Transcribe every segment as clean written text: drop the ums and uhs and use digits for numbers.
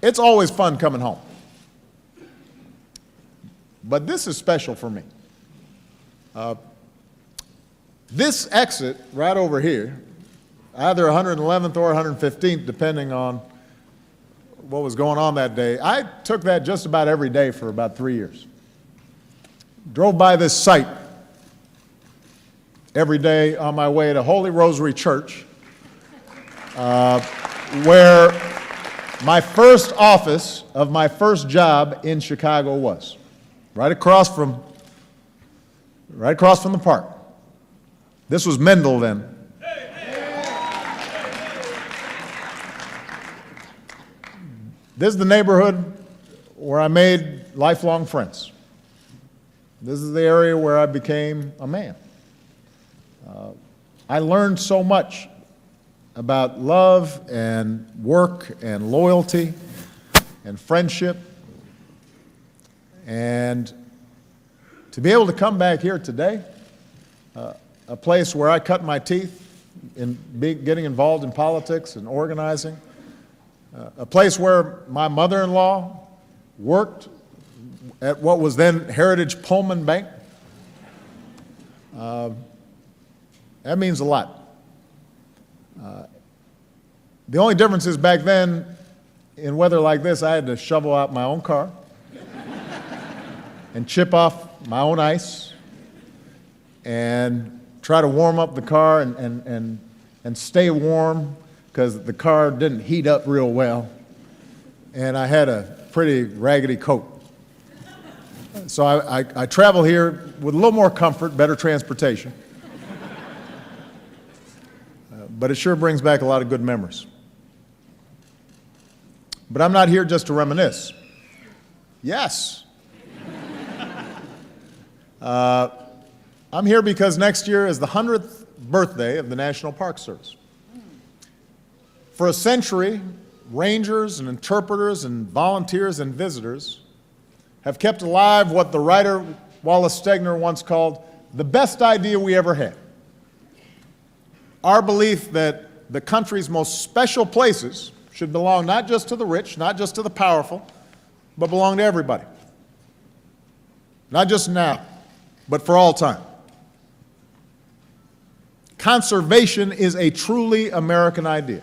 it's always fun coming home. But this is special for me. This exit right over here, either 111th or 115th, depending on what was going on that day, I took that just about every day for about 3 years. Drove by this site every day on my way to Holy Rosary Church, where my first office of my first job in Chicago was, right across from the park. This was Mendel then. This is the neighborhood where I made lifelong friends. This is the area where I became a man. I learned so much about love and work and loyalty and friendship. And to be able to come back here today, a place where I cut my teeth in getting involved in politics and organizing, a place where my mother-in-law worked at what was then Heritage Pullman Bank. That means a lot. The only difference is back then, in weather like this, I had to shovel out my own car and chip off my own ice and try to warm up the car and stay warm, because the car didn't heat up real well, and I had a pretty raggedy coat. So I travel here with a little more comfort, better transportation. But it sure brings back a lot of good memories. But I'm not here just to reminisce. Yes. I'm here because next year is the 100th birthday of the National Park Service. For a century, rangers and interpreters and volunteers and visitors have kept alive what the writer Wallace Stegner once called the best idea we ever had. Our belief that the country's most special places should belong not just to the rich, not just to the powerful, but belong to everybody. Not just now, but for all time. Conservation is a truly American idea.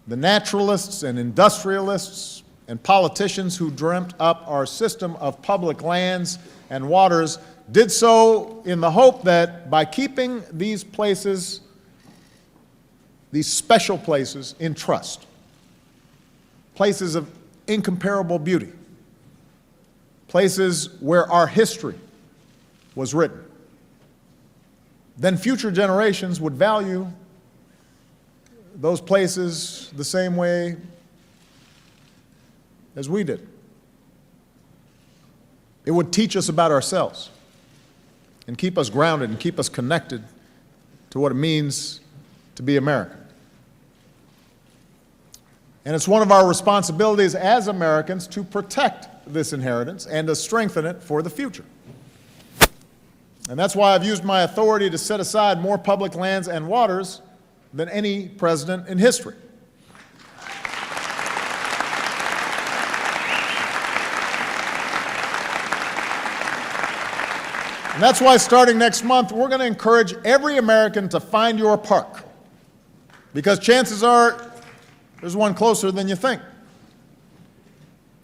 The naturalists and industrialists and politicians who dreamt up our system of public lands and waters did so in the hope that by keeping these places, these special places, in trust, places of incomparable beauty, places where our history was written, then future generations would value those places the same way as we did. It would teach us about ourselves and keep us grounded and keep us connected to what it means to be American. And it's one of our responsibilities as Americans to protect this inheritance and to strengthen it for the future. And that's why I've used my authority to set aside more public lands and waters than any president in history. And that's why starting next month, we're going to encourage every American to find your park, because chances are there's one closer than you think.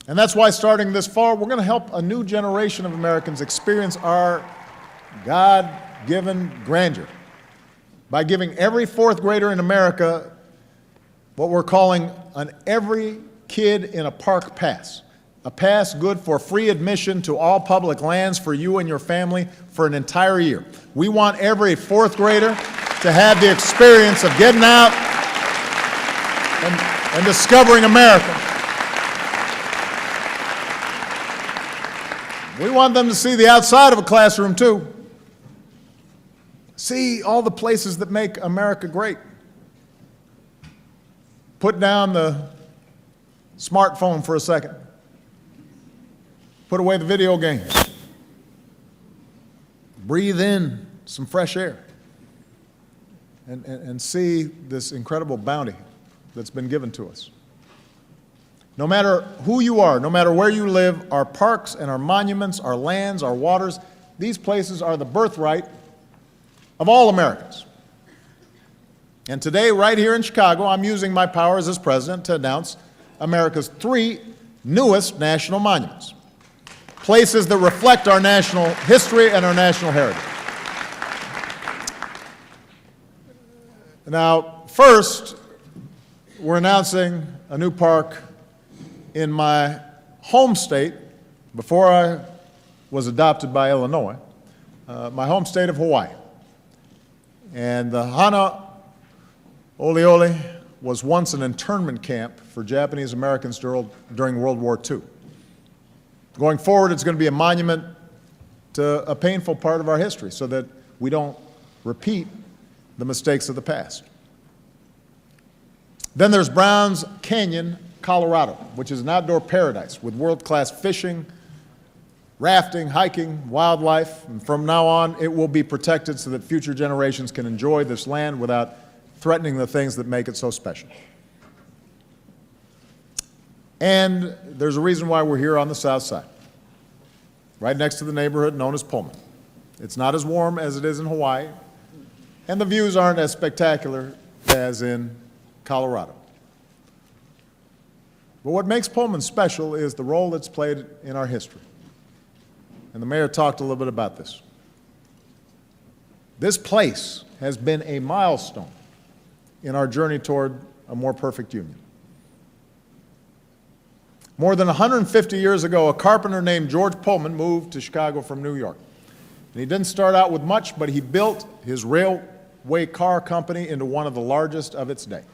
And that's why starting this fall, we're going to help a new generation of Americans experience our God-given grandeur by giving every fourth grader in America what we're calling an Every Kid in a Park Pass. A pass good for free admission to all public lands for you and your family for an entire year. We want every fourth grader to have the experience of getting out and discovering America. We want them to see the outside of a classroom too. See all the places that make America great. Put down the smartphone for a second. Put away the video games. Breathe in some fresh air and see this incredible bounty that's been given to us. No matter who you are, no matter where you live, our parks and our monuments, our lands, our waters, these places are the birthright of all Americans. And today, right here in Chicago, I'm using my powers as president to announce America's 3 newest national monuments, places that reflect our national history and our national heritage. Now, first, we're announcing a new park in my home state, before I was adopted by Illinois, my home state of Hawaii. And the Hana Oliole was once an internment camp for Japanese Americans during World War II. Going forward, it's going to be a monument to a painful part of our history so that we don't repeat the mistakes of the past. Then there's Browns Canyon, Colorado, which is an outdoor paradise with world-class fishing, rafting, hiking, wildlife. And from now on, it will be protected so that future generations can enjoy this land without threatening the things that make it so special. And there's a reason why we're here on the south side, right next to the neighborhood known as Pullman. It's not as warm as it is in Hawaii, and the views aren't as spectacular as in Colorado. But what makes Pullman special is the role it's played in our history. And the mayor talked a little bit about this. This place has been a milestone in our journey toward a more perfect union. More than 150 years ago, a carpenter named George Pullman moved to Chicago from New York. And he didn't start out with much, but he built his railway car company into one of the largest of its day.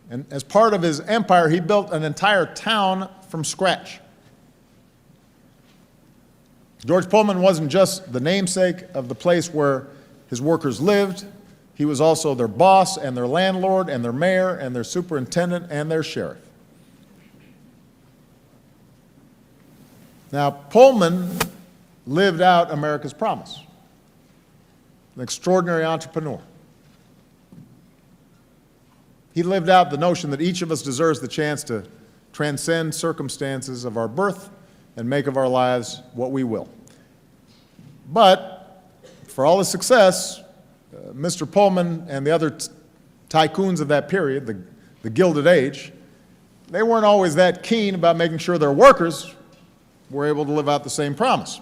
And as part of his empire, he built an entire town from scratch. George Pullman wasn't just the namesake of the place where his workers lived. He was also their boss and their landlord and their mayor and their superintendent and their sheriff. Now, Pullman lived out America's promise, an extraordinary entrepreneur. He lived out the notion that each of us deserves the chance to transcend circumstances of our birth and make of our lives what we will. But for all his success, Mr. Pullman and the other tycoons of that period, the Gilded Age, they weren't always that keen about making sure their workers were able to live out the same promise.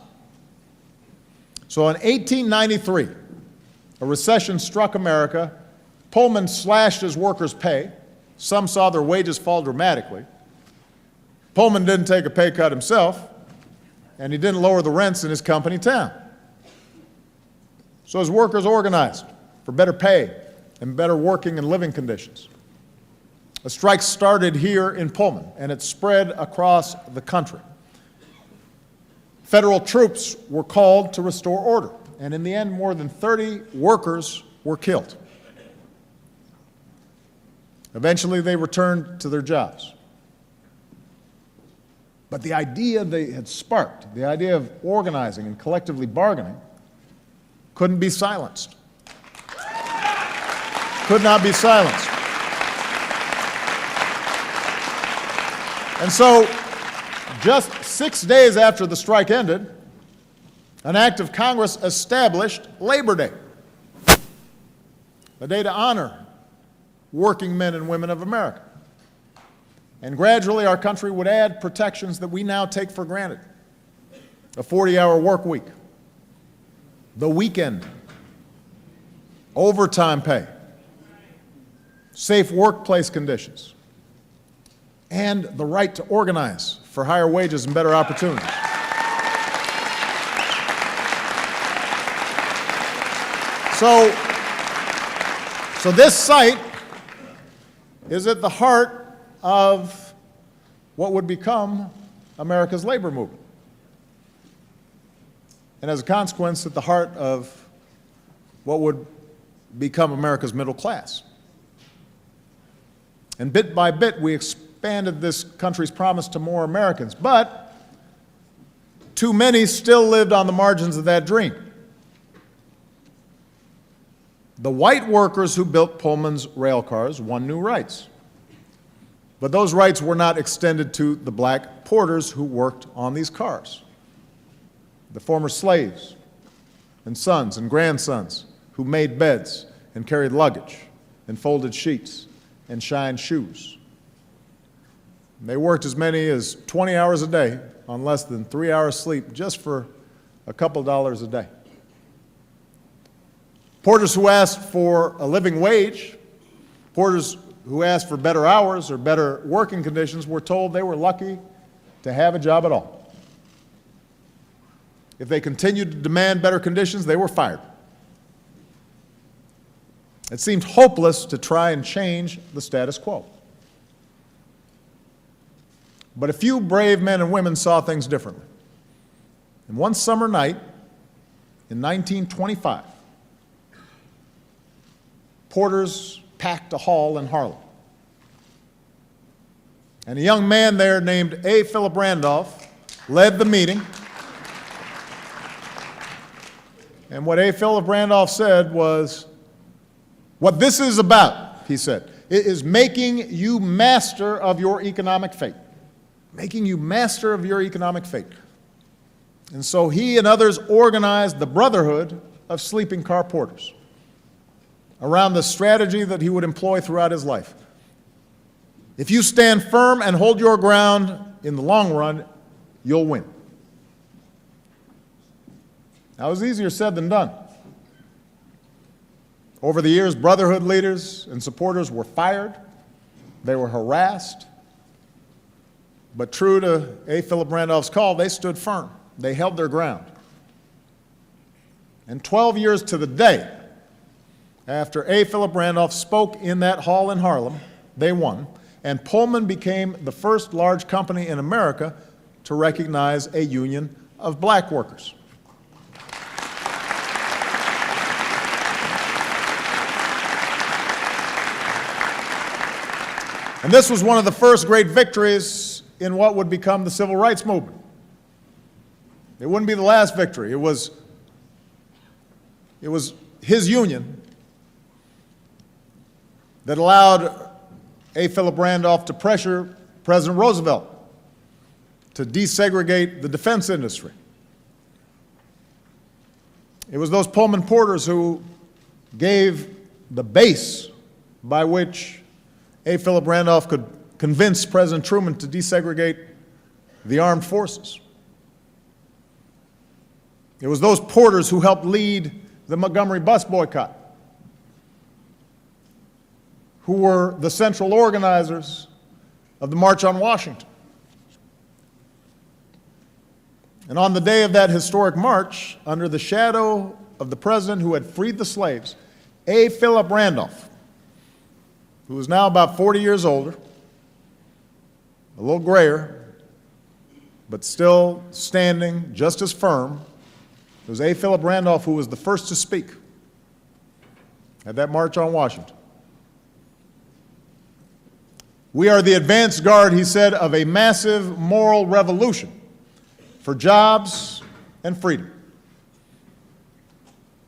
So in 1893, a recession struck America. Pullman slashed his workers' pay. Some saw their wages fall dramatically. Pullman didn't take a pay cut himself, and he didn't lower the rents in his company town. So his workers organized for better pay and better working and living conditions. A strike started here in Pullman, and it spread across the country. Federal troops were called to restore order, and in the end, more than 30 workers were killed. Eventually, they returned to their jobs. But the idea they had sparked, the idea of organizing and collectively bargaining, couldn't be silenced. Could not be silenced. And so, just 6 days after the strike ended, an act of Congress established Labor Day, a day to honor working men and women of America. And gradually our country would add protections that we now take for granted. A 40-hour work week, the weekend, overtime pay, safe workplace conditions, and the right to organize for higher wages and better opportunities. So this site is at the heart of what would become America's labor movement. And as a consequence, at the heart of what would become America's middle class. And bit by bit, we expanded this country's promise to more Americans, but too many still lived on the margins of that dream. The white workers who built Pullman's rail cars won new rights. But those rights were not extended to the black porters who worked on these cars, the former slaves and sons and grandsons who made beds and carried luggage and folded sheets and shined shoes. And they worked as many as 20 hours a day on less than 3 hours sleep just for a couple dollars a day. Porters who asked for a living wage, porters who asked for better hours or better working conditions were told they were lucky to have a job at all. If they continued to demand better conditions, they were fired. It seemed hopeless to try and change the status quo. But a few brave men and women saw things differently. And one summer night in 1925, porters packed a hall in Harlem. And a young man there named A. Philip Randolph led the meeting. And what A. Philip Randolph said was, "What this is about," he said, "it is making you master of your economic fate." Making you master of your economic fate. And so he and others organized the Brotherhood of Sleeping Car Porters around the strategy that he would employ throughout his life. If you stand firm and hold your ground in the long run, you'll win. Now, it was easier said than done. Over the years, Brotherhood leaders and supporters were fired, they were harassed, but true to A. Philip Randolph's call, they stood firm. They held their ground. And 12 years to the day after A. Philip Randolph spoke in that hall in Harlem, they won, and Pullman became the first large company in America to recognize a union of black workers. And this was one of the first great victories in what would become the civil rights movement. It wouldn't be the last victory. It was his union that allowed A. Philip Randolph to pressure President Roosevelt to desegregate the defense industry. It was those Pullman porters who gave the base by which A. Philip Randolph could convince President Truman to desegregate the armed forces. It was those porters who helped lead the Montgomery bus boycott, who were the central organizers of the March on Washington. And on the day of that historic march, under the shadow of the president who had freed the slaves, A. Philip Randolph, who was now about 40 years older, a little grayer, but still standing just as firm. It was A. Philip Randolph who was the first to speak at that March on Washington. "We are the advance guard," he said, "of a massive moral revolution for jobs and freedom."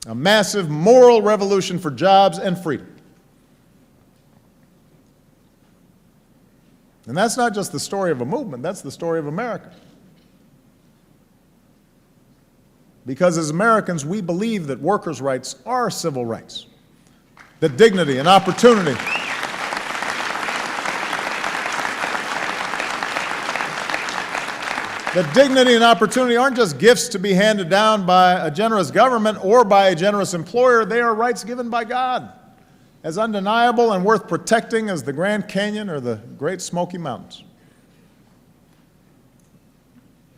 A massive moral revolution for jobs and freedom. And that's not just the story of a movement, that's the story of America. Because as Americans, we believe that workers' rights are civil rights, that dignity and opportunity aren't just gifts to be handed down by a generous government or by a generous employer, they are rights given by God, as undeniable and worth protecting as the Grand Canyon or the Great Smoky Mountains.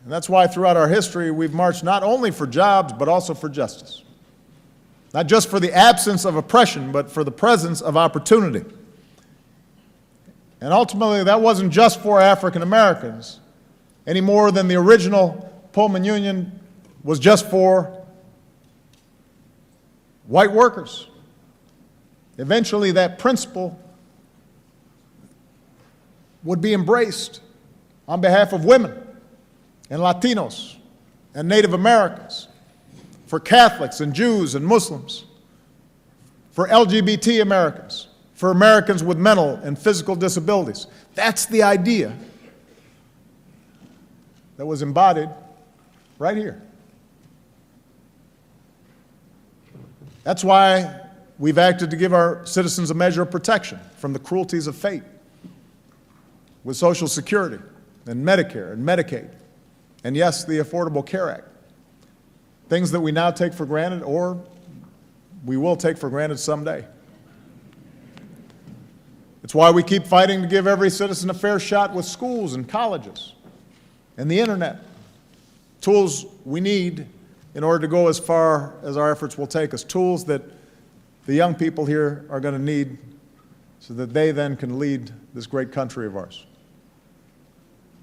And that's why throughout our history we've marched not only for jobs but also for justice. Not just for the absence of oppression, but for the presence of opportunity. And ultimately that wasn't just for African Americans, any more than the original Pullman Union was just for white workers. Eventually that principle would be embraced on behalf of women and Latinos and Native Americans, for Catholics and Jews and Muslims, for LGBT Americans, for Americans with mental and physical disabilities. That's the idea that was embodied right here. That's why we've acted to give our citizens a measure of protection from the cruelties of fate with Social Security and Medicare and Medicaid, and yes, the Affordable Care Act. Things that we now take for granted, or we will take for granted someday. It's why we keep fighting to give every citizen a fair shot with schools and colleges and the internet, tools we need in order to go as far as our efforts will take us, tools that the young people here are going to need so that they then can lead this great country of ours.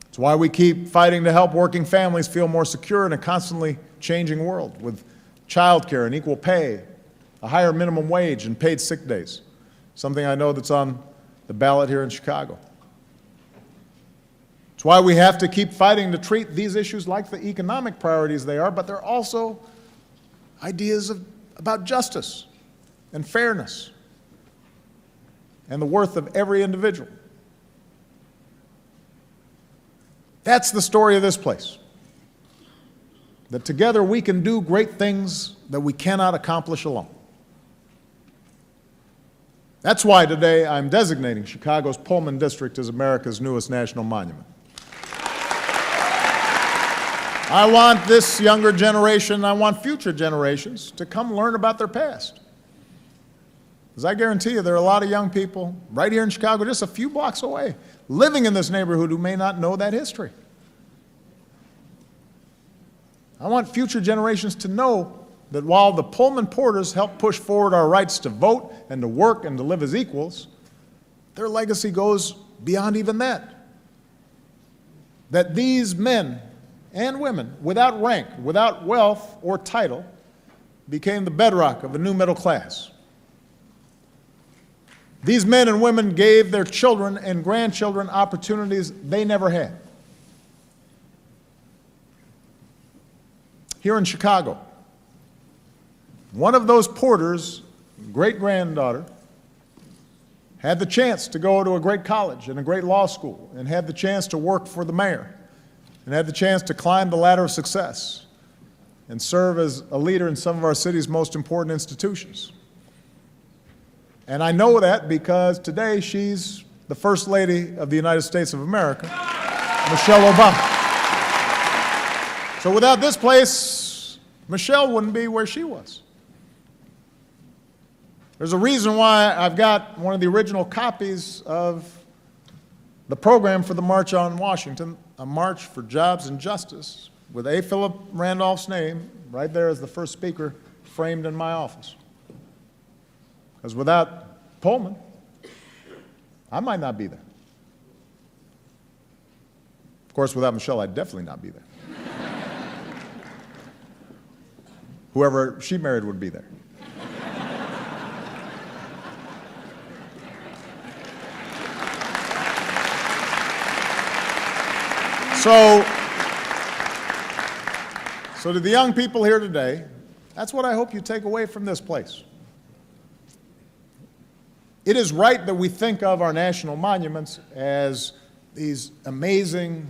It's why we keep fighting to help working families feel more secure in a constantly changing world with child care and equal pay, a higher minimum wage and paid sick days, something I know that's on the ballot here in Chicago. It's why we have to keep fighting to treat these issues like the economic priorities they are, but they're also ideas about justice and fairness and the worth of every individual. That's the story of this place. That together we can do great things that we cannot accomplish alone. That's why today I'm designating Chicago's Pullman District as America's newest national monument. I want this younger generation, I want future generations to come learn about their past. Because I guarantee you there are a lot of young people right here in Chicago, just a few blocks away, living in this neighborhood who may not know that history. I want future generations to know that while the Pullman Porters helped push forward our rights to vote and to work and to live as equals, their legacy goes beyond even that. That these men and women, without rank, without wealth or title, became the bedrock of a new middle class. These men and women gave their children and grandchildren opportunities they never had. Here in Chicago, one of those Porters' great-granddaughter had the chance to go to a great college and a great law school, and had the chance to work for the mayor, and had the chance to climb the ladder of success and serve as a leader in some of our city's most important institutions. And I know that because today she's the First Lady of the United States of America, Michelle Obama. So without this place, Michelle wouldn't be where she was. There's a reason why I've got one of the original copies of the program for the March on Washington, a march for jobs and justice, with A. Philip Randolph's name right there as the first speaker framed in my office. Because without Pullman, I might not be there. Of course, without Michelle, I'd definitely not be there. Whoever she married would be there. So to the young people here today, that's what I hope you take away from this place. It is right that we think of our national monuments as these amazing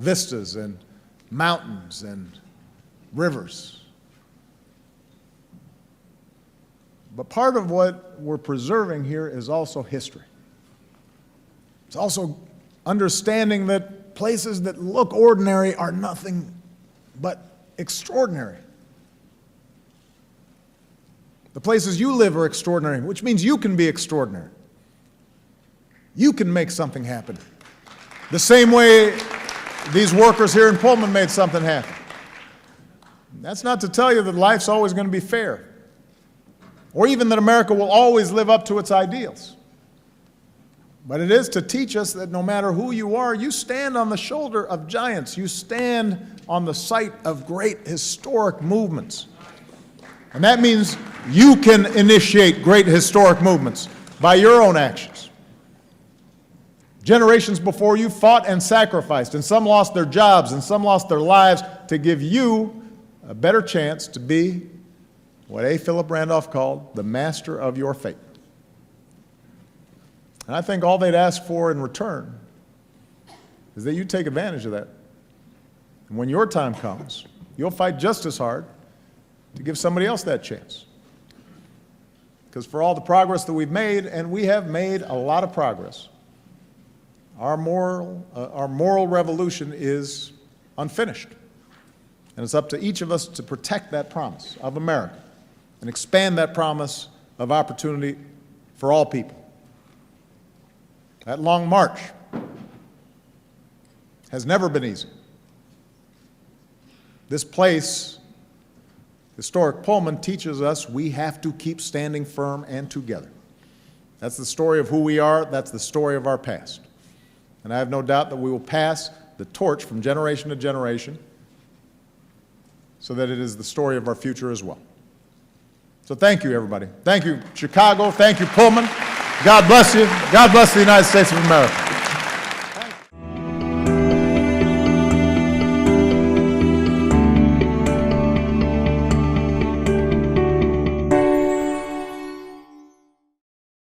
vistas and mountains and rivers. But part of what we're preserving here is also history. It's also understanding that places that look ordinary are nothing but extraordinary. The places you live are extraordinary, which means you can be extraordinary. You can make something happen. The same way these workers here in Pullman made something happen. That's not to tell you that life's always going to be fair, or even that America will always live up to its ideals. But it is to teach us that no matter who you are, you stand on the shoulder of giants. You stand on the site of great historic movements. And that means you can initiate great historic movements by your own actions. Generations before you fought and sacrificed, and some lost their jobs, and some lost their lives to give you a better chance to be what A. Philip Randolph called the master of your fate. And I think all they'd ask for in return is that you take advantage of that. And when your time comes, you'll fight just as hard to give somebody else that chance. Because for all the progress that we've made, and we have made a lot of progress, our moral revolution is unfinished. And it's up to each of us to protect that promise of America and expand that promise of opportunity for all people. That long march has never been easy. This place, historic Pullman, teaches us we have to keep standing firm and together. That's the story of who we are. That's the story of our past. And I have no doubt that we will pass the torch from generation to generation so that it is the story of our future as well. So thank you, everybody. Thank you, Chicago. Thank you, Pullman. God bless you. God bless the United States of America.